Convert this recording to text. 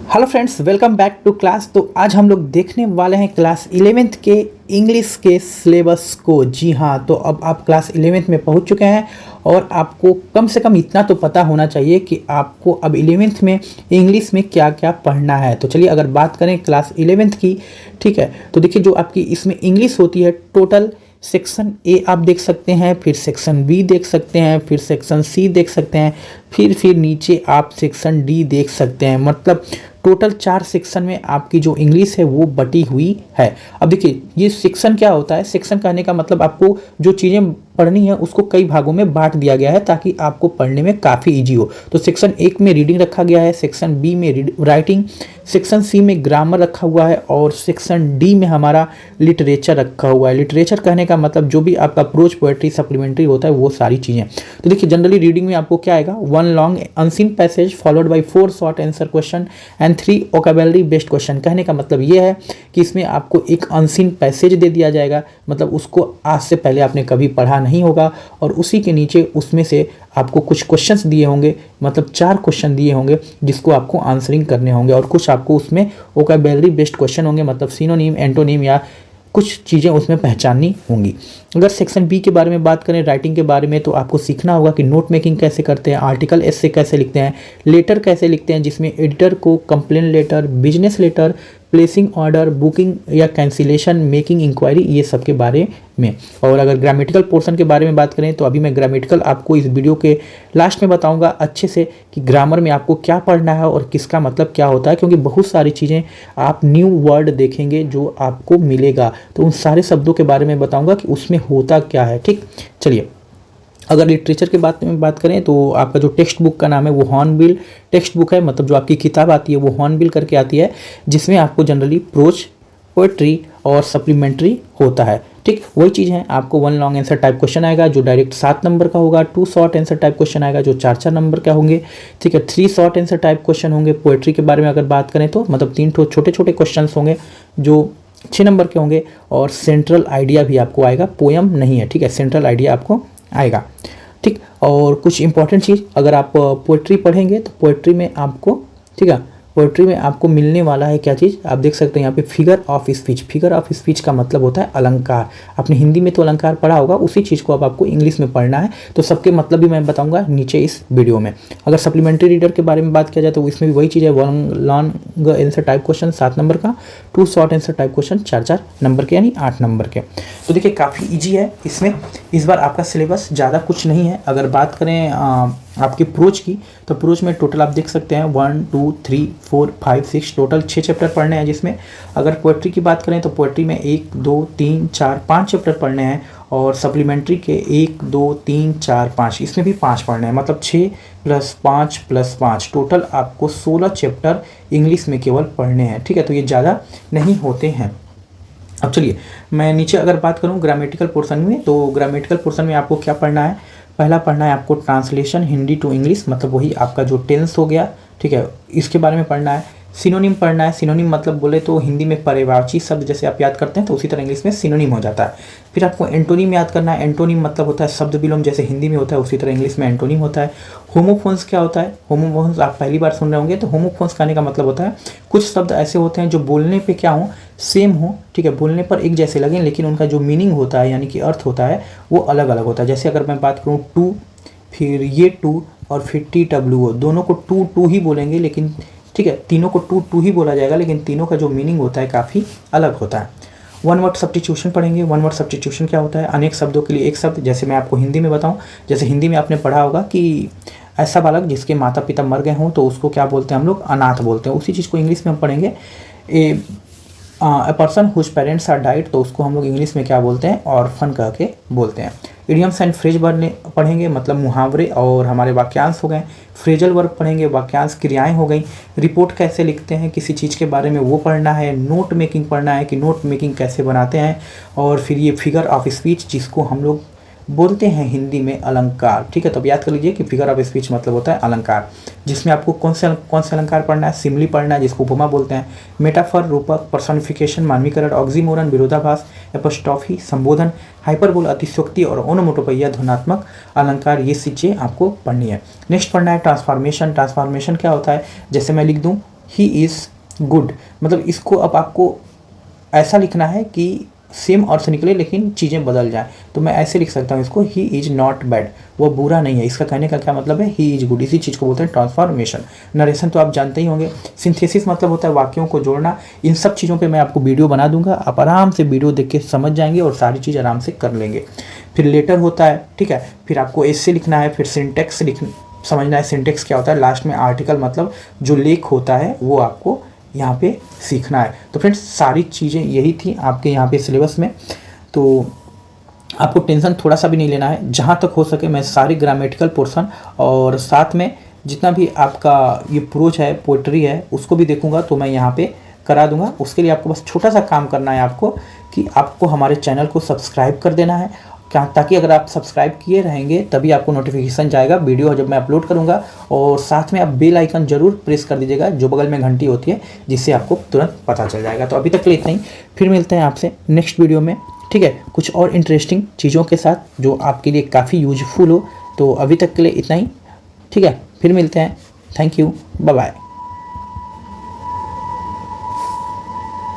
Hello friends, welcome back to class. तो आज हम लोग देखने वाले हैं क्लास 11th के इंग्लिश के सिलेबस को। जी हाँ, तो अब आप क्लास 11th में पहुंच चुके हैं और आपको कम से कम इतना तो पता होना चाहिए कि आपको अब 11th में इंग्लिश में क्या क्या पढ़ना है। तो चलिए अगर बात करें क्लास 11th की, ठीक है, तो देखिए जो आपकी इसमें इंग्लिश होती है, टोटल सेक्शन ए आप देख सकते हैं, फिर सेक्शन बी देख सकते हैं, फिर सेक्शन सी देख सकते हैं, फिर नीचे आप सेक्शन डी देख सकते हैं। मतलब टोटल 4 सेक्शन में आपकी जो इंग्लिश है वो बटी हुई है। अब देखिए ये सेक्शन क्या होता है, सेक्शन कहने का मतलब आपको जो चीज़ें पढ़नी है उसको कई भागों में बांट दिया गया है ताकि आपको पढ़ने में काफ़ी इजी हो। तो सेक्शन 1 में रीडिंग रखा गया है, सेक्शन बी में राइटिंग, सेक्शन सी में ग्रामर रखा हुआ है और सेक्शन डी में हमारा लिटरेचर रखा हुआ है। लिटरेचर कहने का मतलब जो भी आपका प्रोज, पोएट्री, सप्लीमेंट्री होता है वो सारी चीज़ें। तो देखिए जनरली रीडिंग में आपको क्या आएगा, 1 long unseen passage followed by 4 short answer question and 3 vocabulary based question. कहने का मतलब ये है कि इसमें आपको एक अनसीन पैसेज दे दिया जाएगा, मतलब उसको आज से पहले आपने कभी पढ़ा नहीं होगा और उसी के नीचे उसमें से आपको कुछ क्वेश्चंस दिए होंगे, मतलब 4 क्वेश्चन दिए होंगे जिसको आपको आंसरिंग करने होंगे और कुछ आपको उसमें वोकैबुलरी बेस्ड क्वेश्चन होंगे, मतलब सिनोनिम, एंटोनिम या कुछ चीज़ें उसमें पहचाननी होंगी। अगर सेक्शन बी के बारे में बात करें, राइटिंग के बारे में, तो आपको सीखना होगा कि नोट मेकिंग कैसे करते हैं, आर्टिकल एसे कैसे लिखते हैं, लेटर कैसे लिखते हैं जिसमें एडिटर को complain letter, business letter, placing order, booking या कैंसिलेशन, मेकिंग इंक्वायरी, ये सब के बारे में। और अगर ग्रामेटिकल पोर्शन के बारे में बात करें तो अभी मैं ग्रामेटिकल आपको इस वीडियो के लास्ट में बताऊंगा अच्छे से कि ग्रामर में आपको क्या पढ़ना है और किसका मतलब क्या होता है, क्योंकि बहुत सारी चीज़ें आप न्यू वर्ड देखेंगे जो आपको मिलेगा, तो उन सारे शब्दों के बारे में बताऊंगा कि उसमें होता क्या है। ठीक, चलिए अगर लिटरेचर के बात करें तो आपका जो टेक्स्ट बुक का नाम है वो हॉर्नबिल टेक्स्ट बुक है, मतलब जो आपकी किताब आती है वो हॉर्नबिल करके आती है, जिसमें आपको जनरली प्रोज, पोएट्री और सप्लीमेंट्री होता है। ठीक, वही चीज़ है, आपको 1 लॉन्ग आंसर टाइप क्वेश्चन आएगा जो डायरेक्ट 7 नंबर का होगा, 2 शॉर्ट आंसर टाइप क्वेश्चन आएगा जो 4 नंबर का होंगे। ठीक है, 3 शॉर्ट आंसर टाइप क्वेश्चन होंगे। पोएट्री के बारे में अगर बात करें तो मतलब 3 छोटे छोटे क्वेश्चन होंगे जो 6 नंबर के होंगे और सेंट्रल आइडिया भी आपको आएगा, पोयम नहीं है। ठीक है, सेंट्रल आइडिया आपको आएगा। ठीक, और कुछ इंपॉर्टेंट चीज़, अगर आप पोएट्री पढ़ेंगे तो पोएट्री में आपको, ठीक है, पोएट्री में आपको मिलने वाला है क्या चीज़, आप देख सकते हैं यहाँ पे figure of speech. Figure of speech का मतलब होता है अलंकार। आपने हिंदी में तो अलंकार पढ़ा होगा, उसी चीज़ को अब आपको इंग्लिश में पढ़ना है, तो सबके मतलब भी मैं बताऊंगा नीचे इस वीडियो में। अगर सप्लीमेंट्री रीडर के बारे में बात किया जाए तो इसमें भी वही चीज़ है, 1 long answer type question 7 number का, 2 short answer type question 4 number के, यानी 8 नंबर के। तो देखिए काफ़ी ईजी है इसमें, इस बार आपका सिलेबस ज़्यादा कुछ नहीं है। अगर बात करें आपकी प्रोज की, तो प्रोज में टोटल आप देख सकते हैं 1 2 3 4 5 6 टोटल 6 चैप्टर पढ़ने हैं, जिसमें अगर पोएट्री की बात करें तो पोएट्री में 1 2 3 4 5 चैप्टर पढ़ने हैं और सप्लीमेंट्री के 1 2 3 4 5 इसमें भी 5 पढ़ने हैं, मतलब 6 + 5 + 5 टोटल आपको 16 चैप्टर इंग्लिश में केवल पढ़ने हैं। ठीक है, तो ये ज़्यादा नहीं होते हैं। अब चलिए मैं नीचे अगर बात करूँ ग्रामेटिकल पोर्शन में, तो ग्रामेटिकल पोर्शन में आपको क्या पढ़ना है, पहला पढ़ना है आपको ट्रांसलेशन हिंदी टू इंग्लिश, मतलब वही आपका जो टेंस हो गया। ठीक है, इसके बारे में पढ़ना है। सिनोनिम पढ़ना है, सिनोनिम मतलब बोले तो हिंदी में पर्यायवाची शब्द जैसे आप याद करते हैं तो उसी तरह इंग्लिश में सिनोनिम हो जाता है। फिर आपको एंटोनिम याद करना है, एंटोनिम मतलब होता है शब्द विलोम, जैसे हिंदी में होता है उसी तरह इंग्लिश में एंटोनिम होता है। होमोफोन्स क्या होता है, होमोफोन्स आप पहली बार सुन रहे होंगे, तो होमोफोन्स कहने का मतलब होता है कुछ शब्द ऐसे होते हैं जो बोलने पे क्या हो, सेम हो, ठीक है, बोलने पर एक जैसे लगें लेकिन उनका जो मीनिंग होता है यानी कि अर्थ होता है वो अलग अलग होता है। जैसे अगर मैं बात करूँ टू, फिर ये टू और फिर TWO, दोनों को टू टू ही बोलेंगे, लेकिन ठीक है तीनों को टू टू ही बोला जाएगा, लेकिन तीनों का जो मीनिंग होता है काफ़ी अलग होता है। 1 वर्ड सब्स्टिट्यूशन पढ़ेंगे। 1 वर्ड सब्स्टिट्यूशन क्या होता है, अनेक शब्दों के लिए एक शब्द। जैसे मैं आपको हिंदी में बताऊं, जैसे हिंदी में आपने पढ़ा होगा कि ऐसा बालक जिसके माता पिता मर गए हों तो उसको क्या बोलते हैं हम लोग, अनाथ बोलते हैं। उसी चीज़ को इंग्लिश में हम पढ़ेंगे, a person whose parents are died, तो उसको हम लोग इंग्लिश में क्या बोलते हैं, ऑर्फन कह के बोलते हैं। इडियम्स एंड फ्रेज वर्ड पढ़ेंगे, मतलब मुहावरे और हमारे वाक्यांश हो गए। फ्रेजल वर्ब पढ़ेंगे, वाक्यांश क्रियाएं हो गई। रिपोर्ट कैसे लिखते हैं किसी चीज़ के बारे में वो पढ़ना है। नोट मेकिंग पढ़ना है कि नोट मेकिंग कैसे बनाते हैं। और फिर ये फिगर ऑफ स्पीच जिसको हम लोग बोलते हैं हिंदी में अलंकार। ठीक है, तो अब याद कर लीजिए कि फिगर ऑफ स्पीच मतलब होता है अलंकार, जिसमें आपको कौन से अलंकार पढ़ना है, सिमली पढ़ना है जिसको उपमा बोलते हैं, मेटाफर, रूपक, पर्सोनिफिकेशन, मानवीकरण, ऑक्सीमोरन, विरोधाभास, एपोस्ट्रॉफी, संबोधन, हाइपरबोल, अतिशयोक्ति और ओनोमोटोपैया, ध्वनात्मक अलंकार, ये चीज़ें आपको पढ़नी है। नेक्स्ट पढ़ना है ट्रांसफॉर्मेशन। ट्रांसफॉर्मेशन क्या होता है, जैसे मैं लिख दूँ ही इज़ गुड, मतलब इसको अब आपको ऐसा लिखना है कि सेम अर्थ निकले लेकिन चीज़ें बदल जाएं। तो मैं ऐसे लिख सकता हूँ इसको, ही इज़ नॉट बैड, वो बुरा नहीं है। इसका कहने का क्या मतलब है, ही इज़ गुड। इसी चीज़ को बोलते हैं ट्रांसफॉर्मेशन। नरेशन तो आप जानते ही होंगे। सिंथेसिस मतलब होता है वाक्यों को जोड़ना। इन सब चीज़ों पे मैं आपको वीडियो बना दूंगा, आप आराम से वीडियो देख के समझ जाएंगे और सारी चीज़ आराम से कर लेंगे। फिर लेटर होता है, ठीक है, फिर आपको एसे लिखना है, फिर सिंटेक्स समझना है। सिंटेक्स क्या होता है, लास्ट में आर्टिकल मतलब जो लेख होता है वो आपको यहाँ पे सीखना है। तो फ्रेंड्स सारी चीज़ें यही थी आपके यहाँ पे सिलेबस में, तो आपको टेंशन थोड़ा सा भी नहीं लेना है। जहाँ तक हो सके मैं सारी ग्रामेटिकल पोर्शन और साथ में जितना भी आपका ये प्रोज है, पोइट्री है, उसको भी देखूंगा तो मैं यहाँ पे करा दूंगा। उसके लिए आपको बस छोटा सा काम करना है आपको, कि आपको हमारे चैनल को सब्सक्राइब कर देना है, ताकि अगर आप सब्सक्राइब किए रहेंगे तभी आपको नोटिफिकेशन जाएगा वीडियो जब मैं अपलोड करूंगा। और साथ में आप बेल आइकन जरूर प्रेस कर दीजिएगा, जो बगल में घंटी होती है, जिससे आपको तुरंत पता चल जाएगा। तो अभी तक के लिए इतना ही, फिर मिलते हैं आपसे नेक्स्ट वीडियो में, ठीक है, कुछ और इंटरेस्टिंग चीज़ों के साथ जो आपके लिए काफ़ी यूजफुल हो। तो अभी तक के लिए इतना ही, ठीक है, फिर मिलते हैं। Thank you, bye bye.